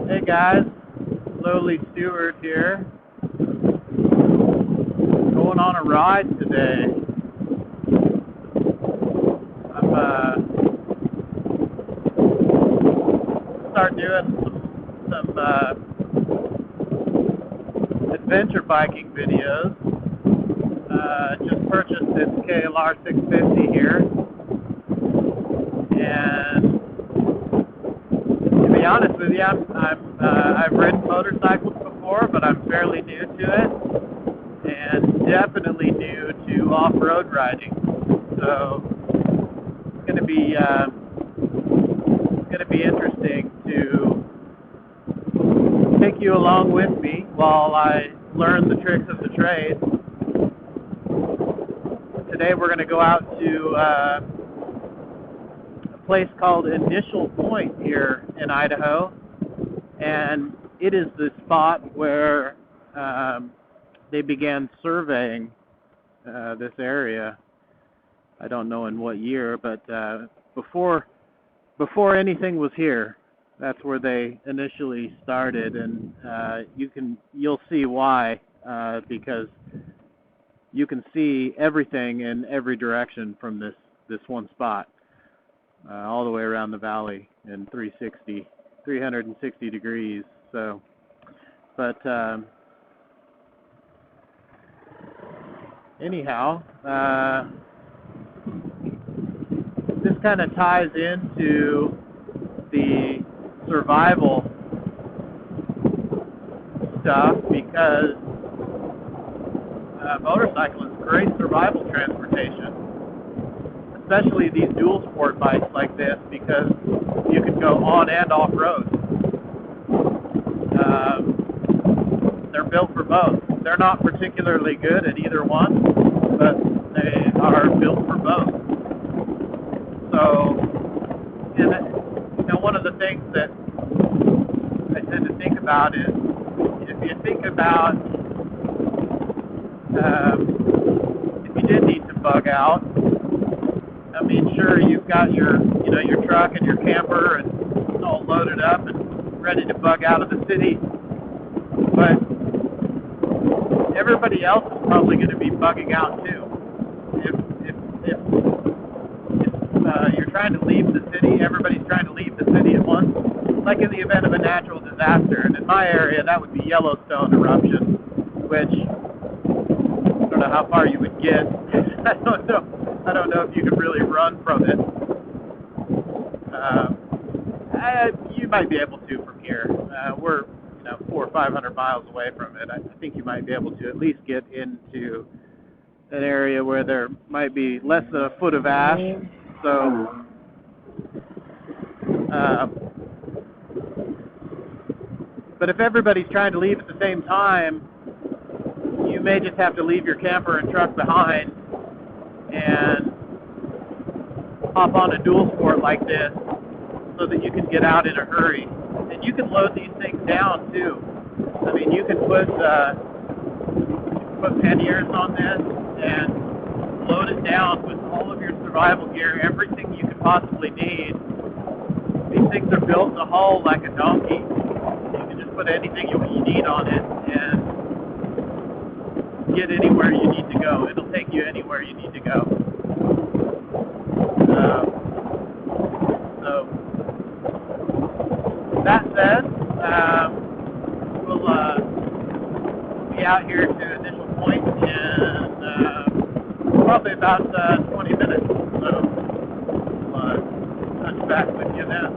Hey guys, Lowly Stewart here. Going on a ride today. I'm start doing some adventure biking videos. Just purchased this KLR650 here, and to be honest with you, I've ridden motorcycles before, but I'm fairly new to it, and definitely new to off-road riding. So it's going to be interesting to take you along with me while I learn the tricks of the trade. Today we're going to go out to a place called Initial Point here in Idaho, and it is the spot where they began surveying this area. I don't know in what year, but before anything was here, that's where they initially started, and you'll see why, because you can see everything in every direction from this one spot, all the way around the valley in 360 degrees. So, but anyhow, this kind of ties into the survival stuff, because motorcycle is great survival transportation, especially these dual sport bikes like this, because you can go on and off road. They're built for both. They're not particularly good at either one, but they are built for both. So, and one of the things that I tend to think about is, if you think about if you did need to bug out, I mean, sure, you've got your truck and your camper and it's all loaded up and ready to bug out of the city, but everybody else is probably going to be bugging out too. If you're trying to leave the city, everybody's trying to leave the city at once, like in the event of a natural disaster. And in my area, that would be Yellowstone eruption, which I don't know how far you would get. I don't know if you could really run from it. You might be able to from here. We're 400 or 500 miles away from it. I think you might be able to at least get into an area where there might be less than a foot of ash. So, but if everybody's trying to leave at the same time, you may just have to leave your camper and truck behind and hop on a dual sport like this so that you can get out in a hurry. And you can load these things down too. I mean, you can put panniers on this and load it down with all of your survival gear, everything you could possibly need. These things are built to haul like a donkey. You can just put anything you need on it and get anywhere you need to go. It'll take you anywhere you need to go. So, that said, we'll be out here to Initial Point in probably about 20 minutes. So, we'll touch back with you then.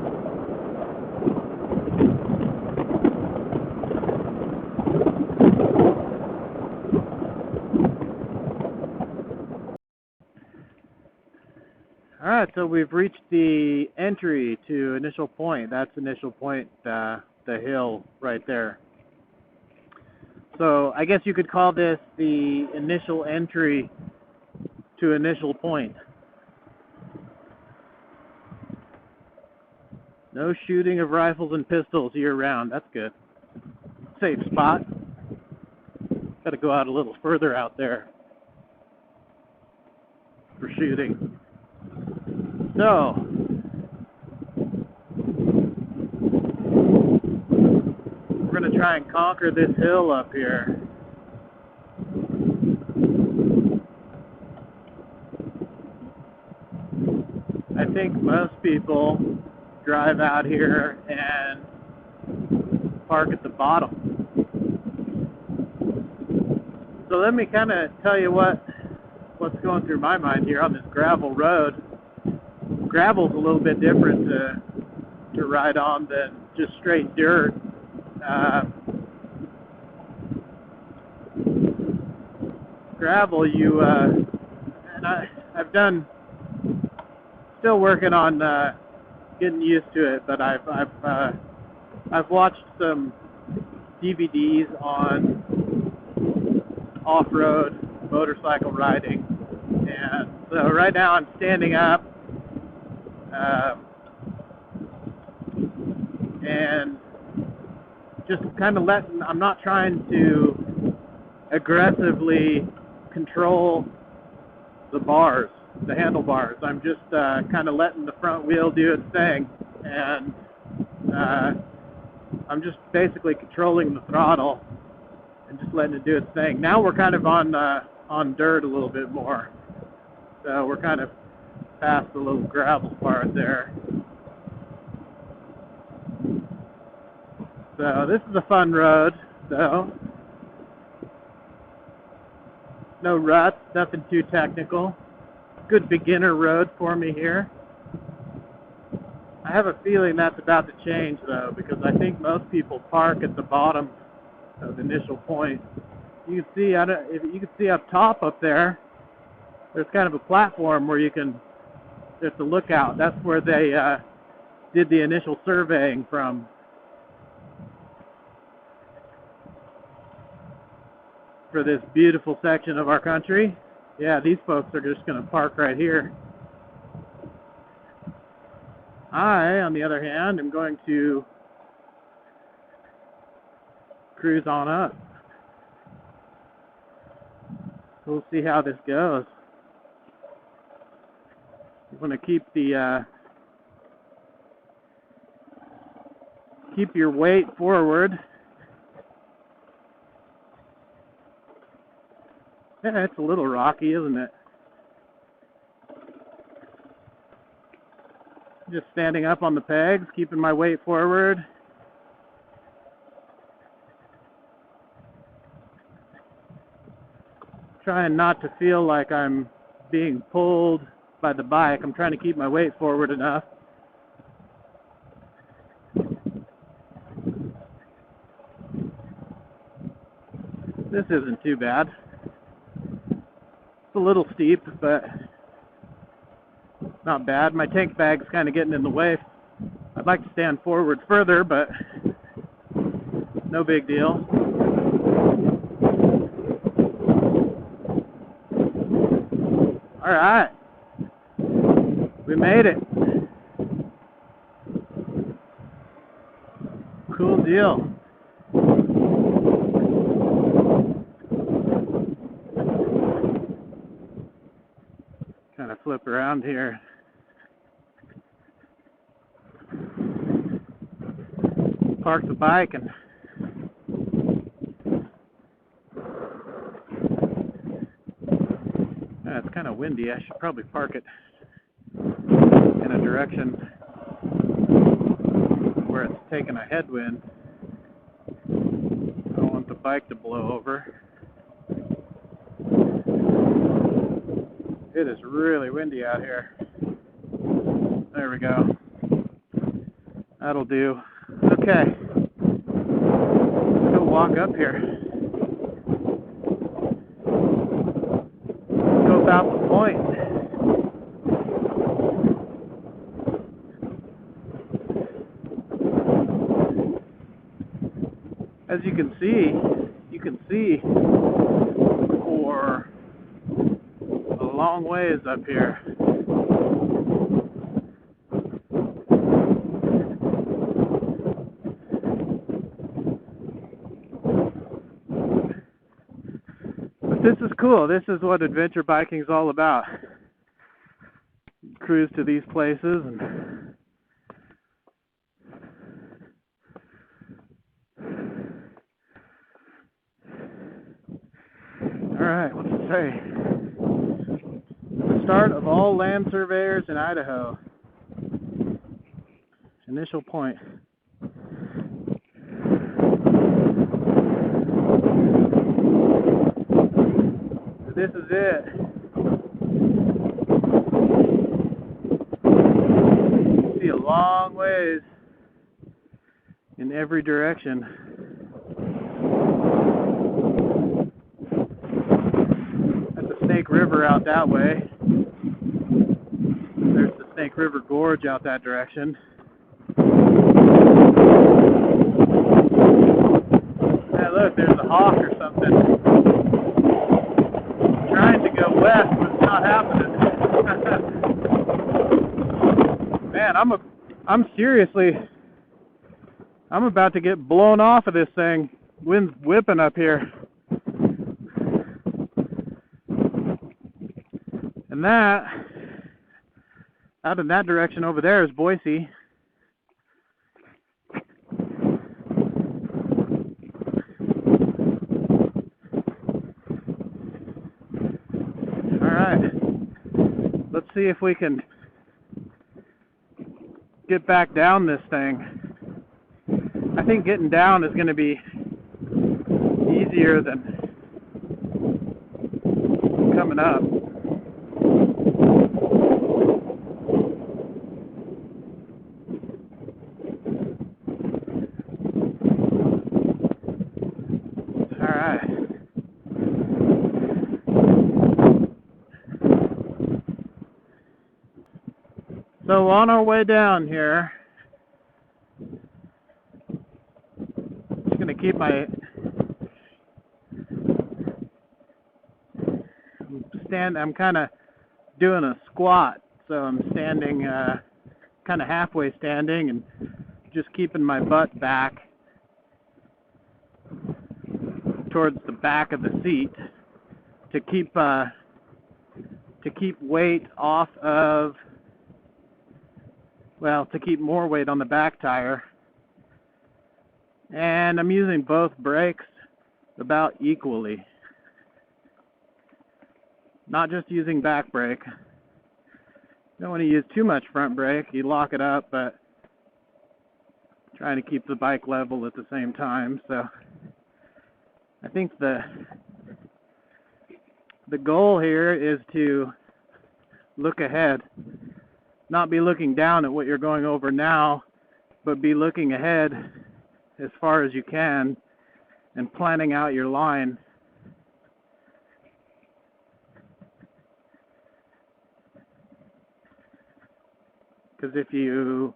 All right, so we've reached the entry to Initial Point. That's Initial Point, the hill right there. So I guess you could call this the initial entry to Initial Point. No shooting of rifles and pistols year-round. That's good. Safe spot. Got to go out a little further out there for shooting. So, we're going to try and conquer this hill up here. I think most people drive out here and park at the bottom. So let me kind of tell you what's going through my mind here on this gravel road. Gravel's a little bit different to ride on than just straight dirt. Gravel, and I've done, still working on getting used to it, but I've watched some DVDs on off-road motorcycle riding, and so right now I'm standing up, and just kind of I'm not trying to aggressively control the bars, the handlebars. I'm just kind of letting the front wheel do its thing, and I'm just basically controlling the throttle and just letting it do its thing. Now we're kind of on dirt a little bit more, so we're kind of past the little gravel part there. So this is a fun road, so no ruts, nothing too technical. Good beginner road for me here. I have a feeling that's about to change though, because I think most people park at the bottom of Initial Point. You can see, if you can see up top up there, there's kind of a platform where there's a lookout. That's where they did the initial surveying from. For this beautiful section of our country. Yeah, these folks are just going to park right here. I, on the other hand, am going to cruise on up. We'll see how this goes. You want to keep your weight forward. Yeah, it's a little rocky, isn't it? Just standing up on the pegs, keeping my weight forward. Trying not to feel like I'm being pulled by the bike. I'm trying to keep my weight forward enough. This isn't too bad. It's a little steep, but not bad. My tank bag's kind of getting in the way. I'd like to stand forward further, but no big deal. All right, we made it. Cool deal. Kind of flip around here. Park the bike and it's kind of windy. I should probably park it in a direction where it's taking a headwind. I don't want the bike to blow over. It is really windy out here. There we go. That'll do. Okay. Let's go walk up here. Go about the point. As you can see for a long ways up here. But this is cool. This is what adventure biking is all about. Cruise to these places and Alright, what's it say? The start of all land surveyors in Idaho. Initial point. This is it. You see a long ways in every direction. That's the Snake River out that way. There's the Snake River Gorge out that direction. Hey, look, there's a hawk or something. Trying to go west, but it's not happening. Man, I'm about to get blown off of this thing. Wind's whipping up here. And that, out in that direction over there is Boise. Alright, let's see if we can get back down this thing. I think getting down is going to be easier than coming up. Alright. So on our way down here, just going to keep my I'm kind of doing a squat, so I'm standing kind of halfway standing and just keeping my butt back towards the back of the seat to keep weight off of, well, to keep more weight on the back tire. And I'm using both brakes about equally. Not just using back brake. Don't want to use too much front brake. You lock it up, but trying to keep the bike level at the same time. So I think the goal here is to look ahead. Not be looking down at what you're going over now, but be looking ahead as far as you can and planning out your line. Because if you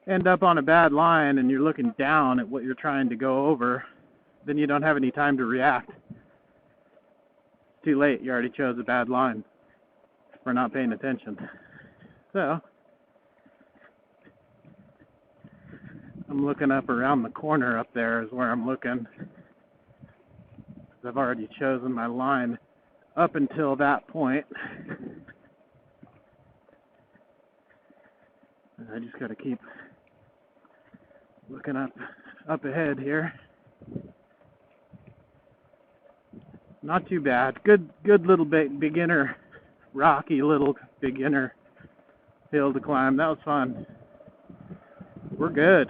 end up on a bad line and you're looking down at what you're trying to go over, then you don't have any time to react. It's too late. You already chose a bad line for not paying attention. So I'm looking up around the corner up there is where I'm looking. I've already chosen my line up until that point. I just got to keep looking up ahead here. Not too bad. Good little beginner, rocky little beginner hill to climb. That was fun. We're good.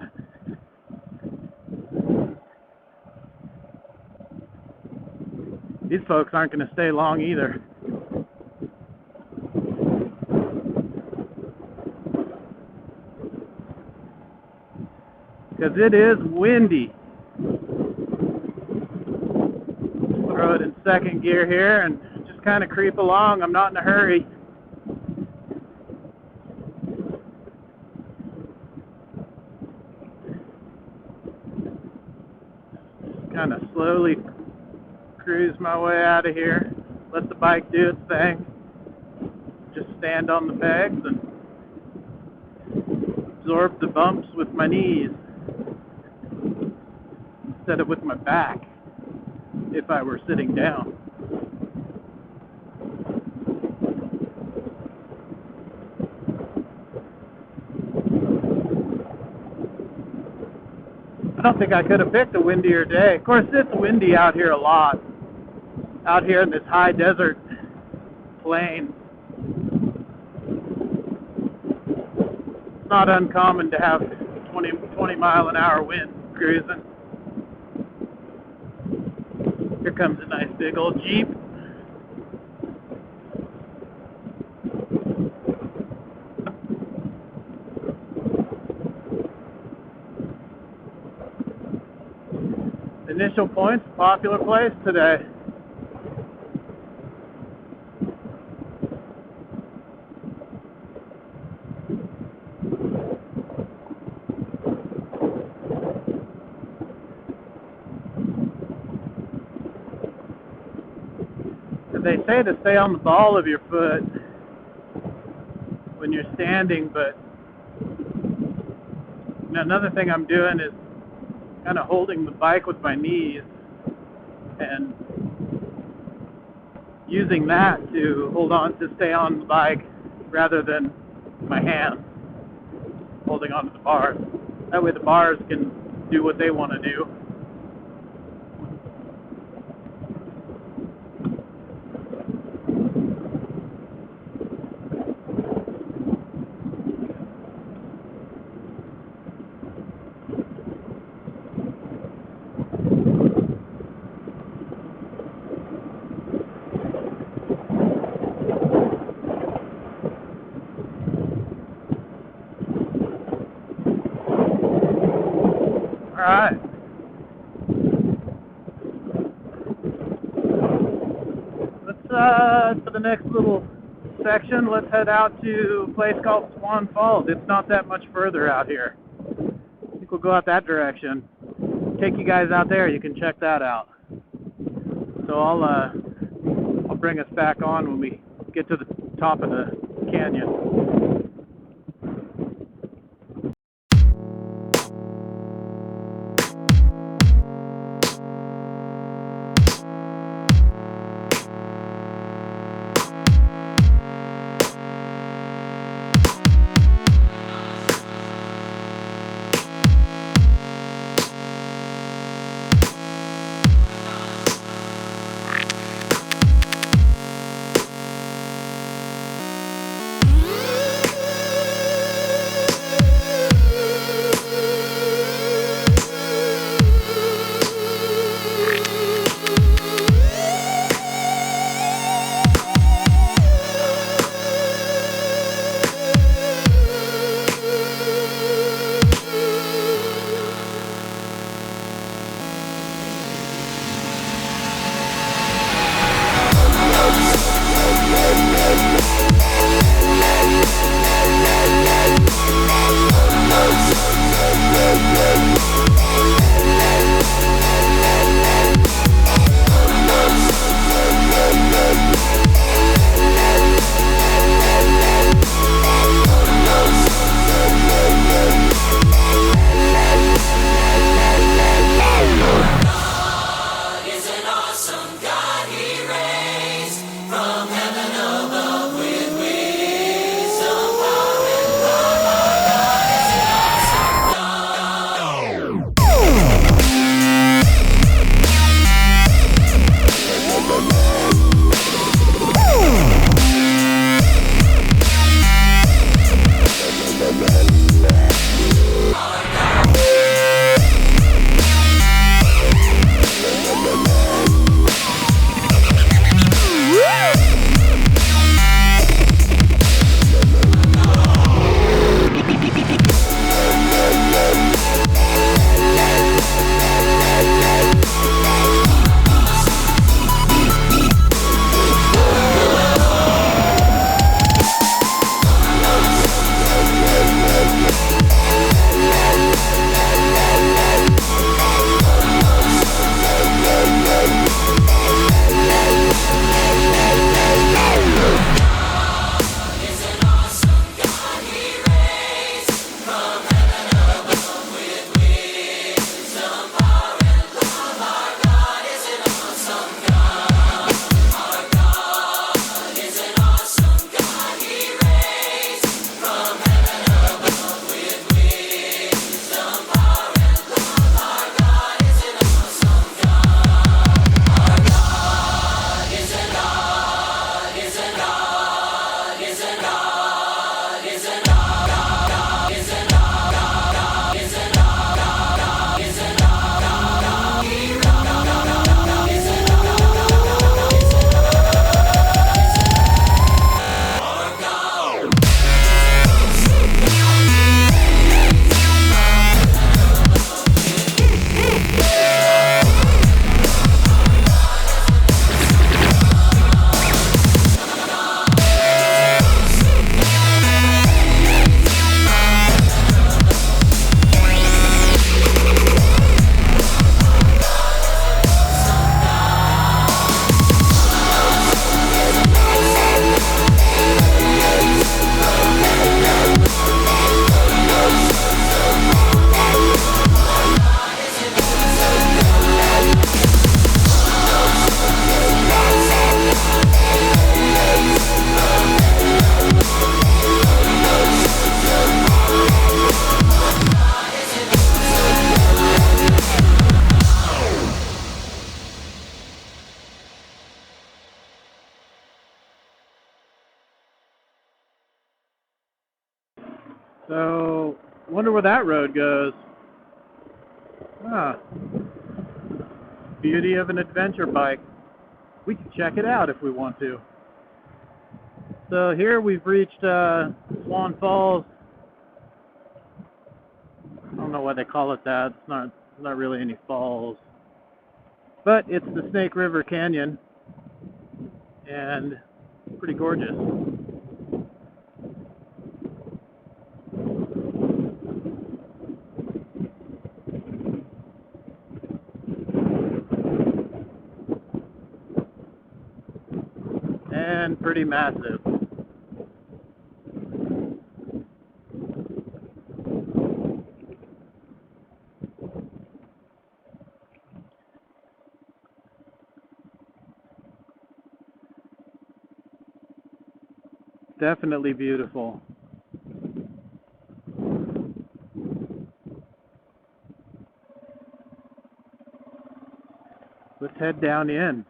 These folks aren't going to stay long either. Because it is windy. Throw it in second gear here and just kind of creep along. I'm not in a hurry. Kind of slowly cruise my way out of here. Let the bike do its thing. Just stand on the pegs and absorb the bumps with my knees instead of with my back if I were sitting down. I don't think I could have picked a windier day. Of course, it's windy out here a lot. out here in this high desert plain. It's not uncommon to have 20 mile an hour winds cruising. Here comes a nice big old Jeep. Initial Point's a popular place today. They say to stay on the ball of your foot when you're standing, but another thing I'm doing is kind of holding the bike with my knees and using that to hold on to stay on the bike rather than my hands holding onto the bars. That way the bars can do what they want to do. Alright. For the next little section, let's head out to a place called Swan Falls. It's not that much further out here. I think we'll go out that direction. Take you guys out there, you can check that out. So I'll bring us back on when we get to the top of the canyon. Wonder where that road goes. Ah, beauty of an adventure bike. We can check it out if we want to. So here we've reached Swan Falls. I don't know why they call it that. It's not really any falls. But it's the Snake River Canyon, and pretty gorgeous. And pretty massive. Definitely beautiful. Let's head down in.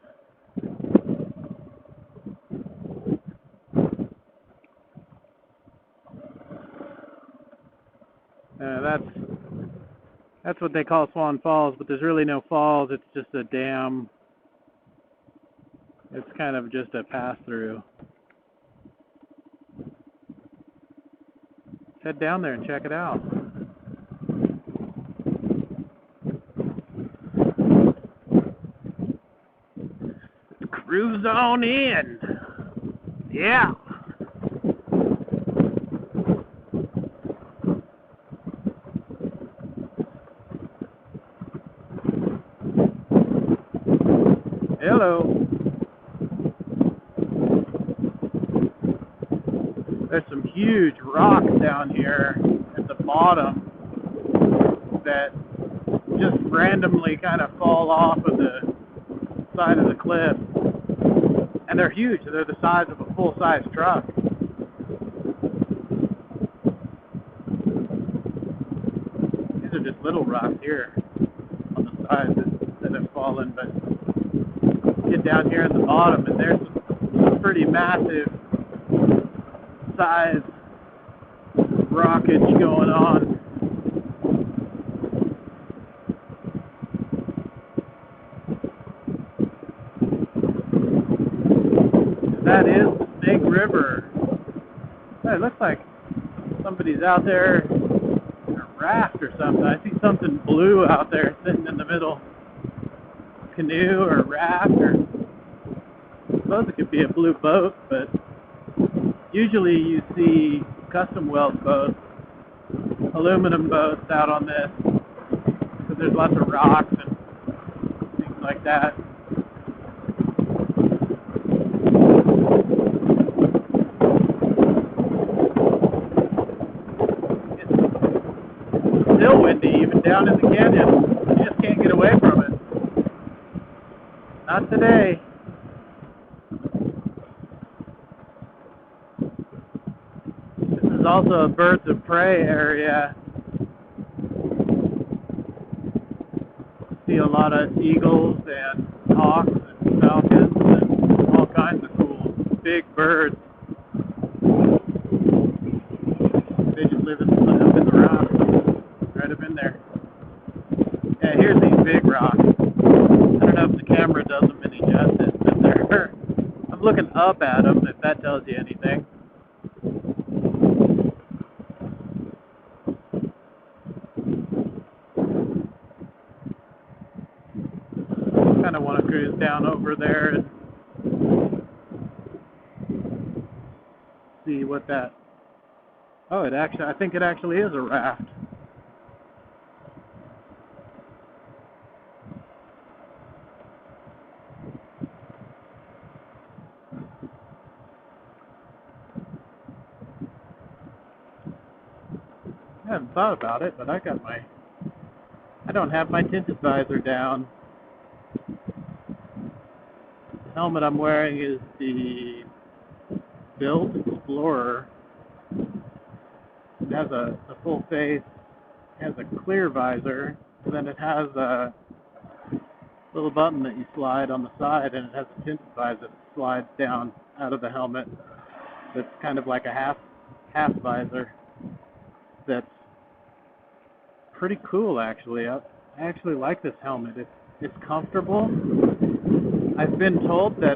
That's what they call Swan Falls, but there's really no falls. It's just a dam. It's kind of just a pass-through. Let's head down there and check it out. Cruise on in. Yeah. Hello. There's some huge rocks down here at the bottom that just randomly kind of fall off of the side of the cliff. And they're huge. They're the size of a full-size truck. These are just little rocks here on the sides that have fallen, but get down here at the bottom and there's some pretty massive size rockage going on. That is the Snake River. It looks like somebody's out there in a raft or something. I see something blue out there sitting in the middle. Canoe or raft, or I suppose it could be a blue boat, but usually you see custom weld boats, aluminum boats out on this, because there's lots of rocks and things like that. It's still windy even down in the canyon. You just can't get away from it. Not today. This is also a birds of prey area. See a lot of eagles and hawks and falcons and all kinds of cool big birds. They just live up in the rocks, right up in there. Yeah, here's these big rocks. I don't know if the camera does them any justice, but I'm looking up at them, if that tells you anything. Kind of want to cruise down over there and see what that... Oh, I think it actually is a raft. I haven't thought about it, but I don't have my tinted visor down. The helmet I'm wearing is the Built Explorer. It has a full face, it has a clear visor, and then it has a little button that you slide on the side, and it has a tinted visor that slides down out of the helmet. That's kind of like a half visor that's pretty cool, actually. I actually like this helmet. It's comfortable. I've been told that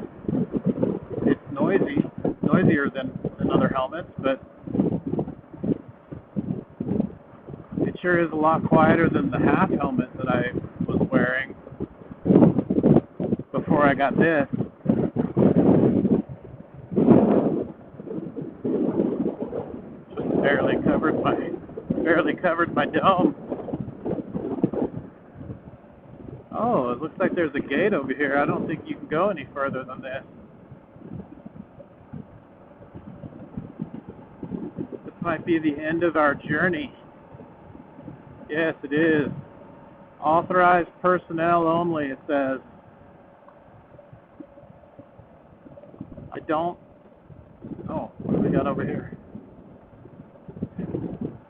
it's noisier than other helmets, but it sure is a lot quieter than the half helmet that I was wearing before I got this. Just barely covered my dome. Oh, it looks like there's a gate over here. I don't think you can go any further than this. This might be the end of our journey. Yes, it is. Authorized personnel only, it says. Oh, what do we got over here?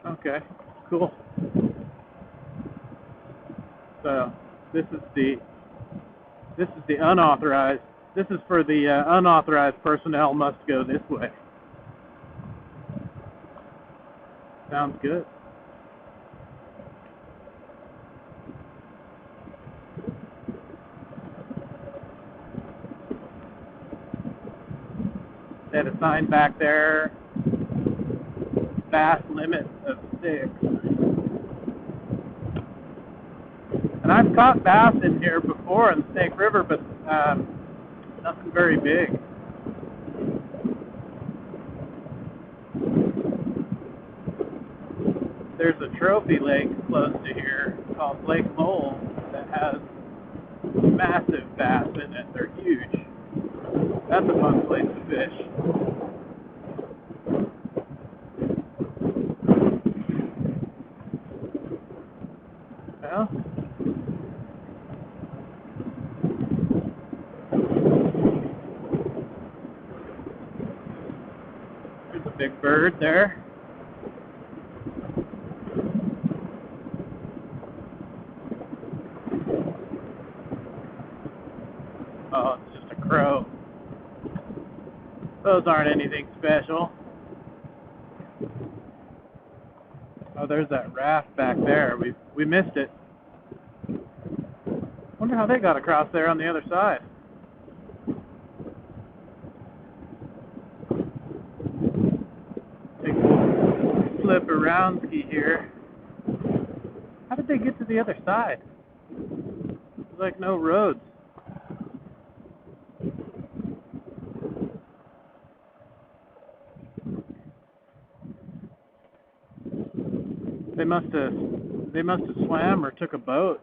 Okay, cool. So this is the unauthorized. This is for the unauthorized personnel must go this way. Sounds good. They had a sign back there. Bass limit of 6. And I've caught bass in here before in the Snake River, but nothing very big. There's a trophy lake close to here called Lake Lowell that has massive bass in it. They're huge. That's a fun place to fish. Well, there's a big bird there. Oh, it's just a crow. Those aren't anything special. Oh, there's that raft back there. We missed it. Wonder how they got across there on the other side. Take a flip around ski here. How did they get to the other side? There's like no roads. They must have swam or took a boat.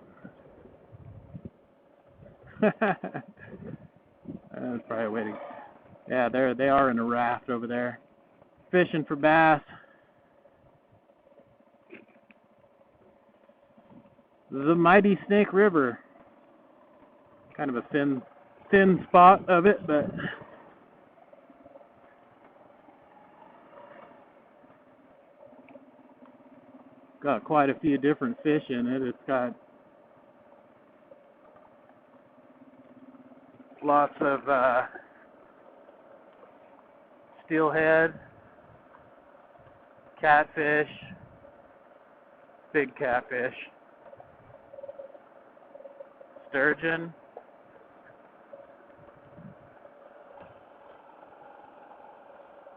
That's probably waiting. Yeah, they are in a raft over there, fishing for bass. The mighty Snake River. Kind of a thin spot of it, but got quite a few different fish in it. It's got lots of steelhead, catfish, big catfish, sturgeon,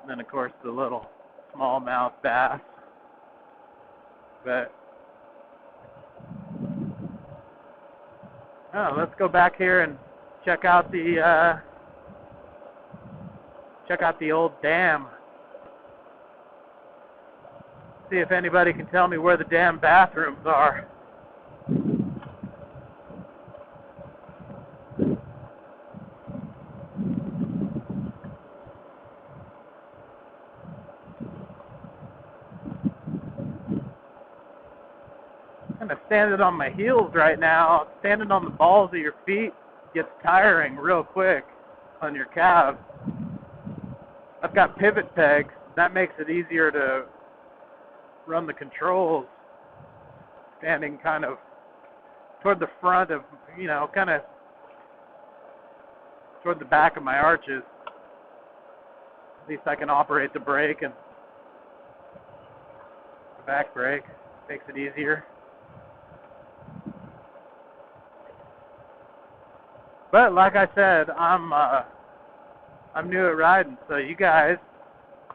and then of course the little smallmouth bass. But let's go back here and check out the old dam. See if anybody can tell me where the damn bathrooms are. I'm kind of standing on my heels right now. Standing on the balls of your feet gets tiring real quick on your calves. I've got pivot pegs. That makes it easier to run the controls standing kind of toward the front of, kind of toward the back of my arches. At least I can operate the brake and the back brake. Makes it easier. But like I said, I'm new at riding, so you guys,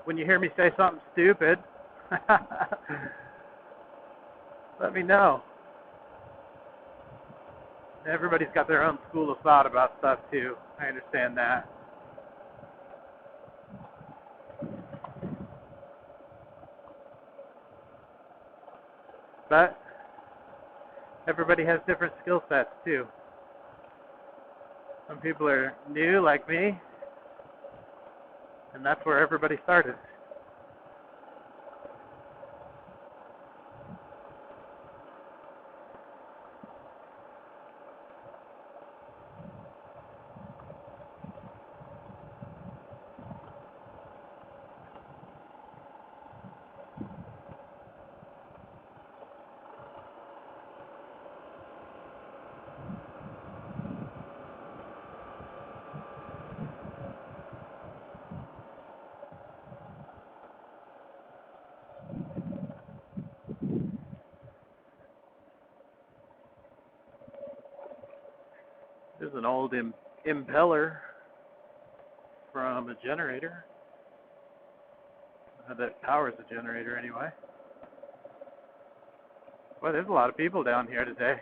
when you hear me say something stupid, let me know. Everybody's got their own school of thought about stuff too. I understand that. But everybody has different skill sets too. Some people are new like me, and that's where everybody started. There's an old impeller from a generator. That powers a generator anyway. Well, there's a lot of people down here today.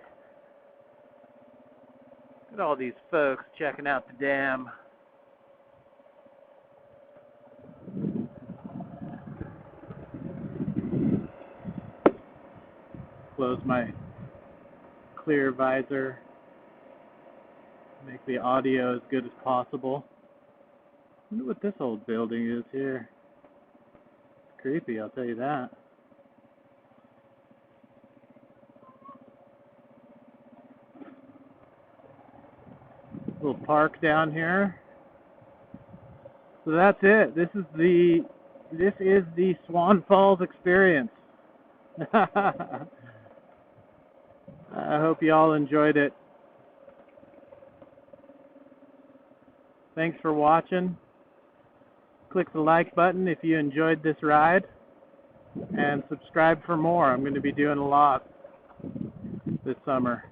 Look at all these folks checking out the dam. Close my clear visor. Make the audio as good as possible. I wonder what this old building is here. It's creepy, I'll tell you that. Little park down here. So that's it. This is the Swan Falls experience. I hope you all enjoyed it. Thanks for watching. Click the like button if you enjoyed this ride, and subscribe for more. I'm going to be doing a lot this summer.